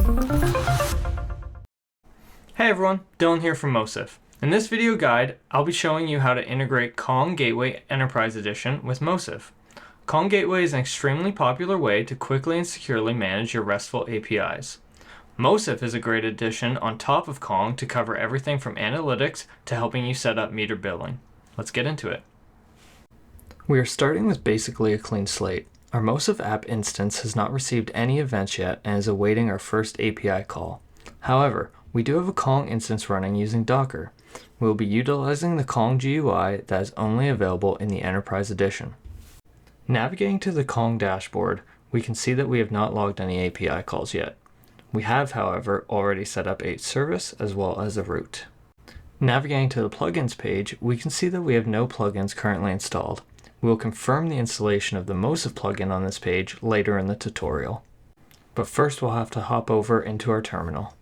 Hey everyone, Dylan here from Moesif. In this video guide, I'll be showing you how to integrate Kong Gateway Enterprise Edition with Moesif. Kong Gateway is an extremely popular way to quickly and securely manage your RESTful APIs. Moesif is a great addition on top of Kong to cover everything from analytics to helping you set up meter billing. Let's get into it. We are starting with basically a clean slate. Our Moesif app instance has not received any events yet and is awaiting our first API call. However, we do have a Kong instance running using Docker. We will be utilizing the Kong GUI that is only available in the Enterprise Edition. Navigating to the Kong dashboard, we can see that we have not logged any API calls yet. We have, however, already set up a service as well as a route. Navigating to the plugins page, we can see that we have no plugins currently installed. We will confirm the installation of the Moesif plugin on this page later in the tutorial. But first we'll have to hop over into our terminal.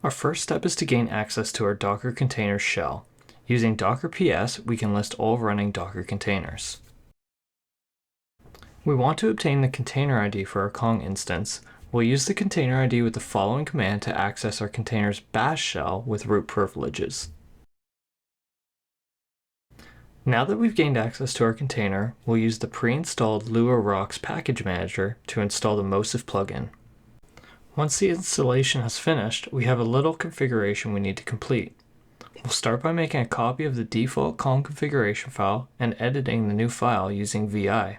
Our first step is to gain access to our Docker containers shell. Using Docker PS, we can list all running Docker containers. We want to obtain the container ID for our Kong instance. We'll use the container ID with the following command to access our container's bash shell with root privileges. Now that we've gained access to our container, we'll use the pre-installed Lua Rocks package manager to install the Moesif plugin. Once the installation has finished, we have a little configuration we need to complete. We'll start by making a copy of the default Kong configuration file and editing the new file using VI.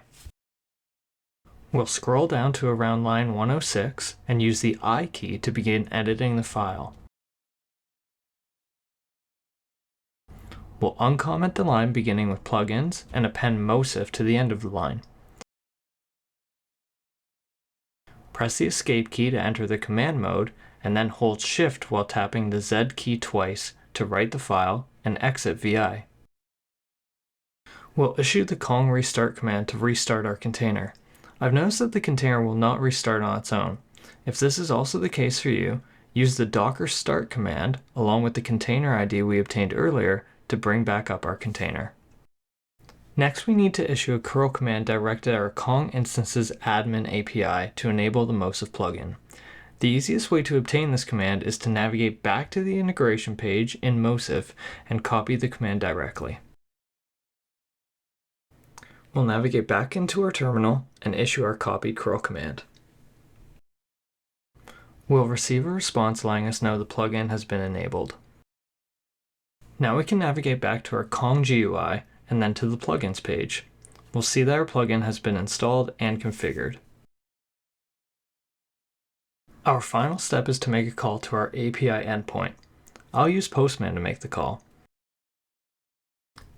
We'll scroll down to around line 106 and use the I key to begin editing the file. We'll uncomment the line beginning with plugins and append Moesif to the end of the line. Press the escape key to enter the command mode, and then hold shift while tapping the Z key twice to write the file and exit VI. We'll issue the Kong restart command to restart our container. I've noticed that the container will not restart on its own. If this is also the case for you, use the docker start command along with the container ID we obtained earlier to bring back up our container. Next, we need to issue a curl command directed at our Kong instance's admin API to enable the Moesif plugin. The easiest way to obtain this command is to navigate back to the integration page in Moesif and copy the command directly. We'll navigate back into our terminal and issue our copied curl command. We'll receive a response letting us know the plugin has been enabled. Now we can navigate back to our Kong GUI and then to the plugins page. We'll see that our plugin has been installed and configured. Our final step is to make a call to our API endpoint. I'll use Postman to make the call.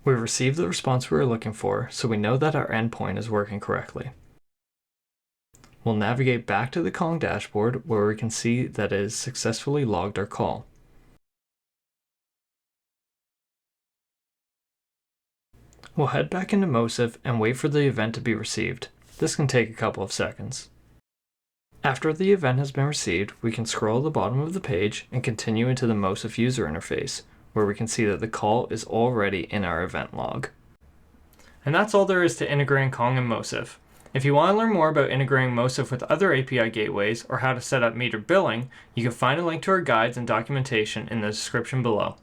We've received the response we were looking for, so we know that our endpoint is working correctly. We'll navigate back to the Kong dashboard where we can see that it has successfully logged our call. We'll head back into Moesif and wait for the event to be received. This can take a couple of seconds. After the event has been received, we can scroll to the bottom of the page and continue into the Moesif user interface, where we can see that the call is already in our event log. And that's all there is to integrating Kong and Moesif. If you want to learn more about integrating Moesif with other API gateways or how to set up meter billing, you can find a link to our guides and documentation in the description below.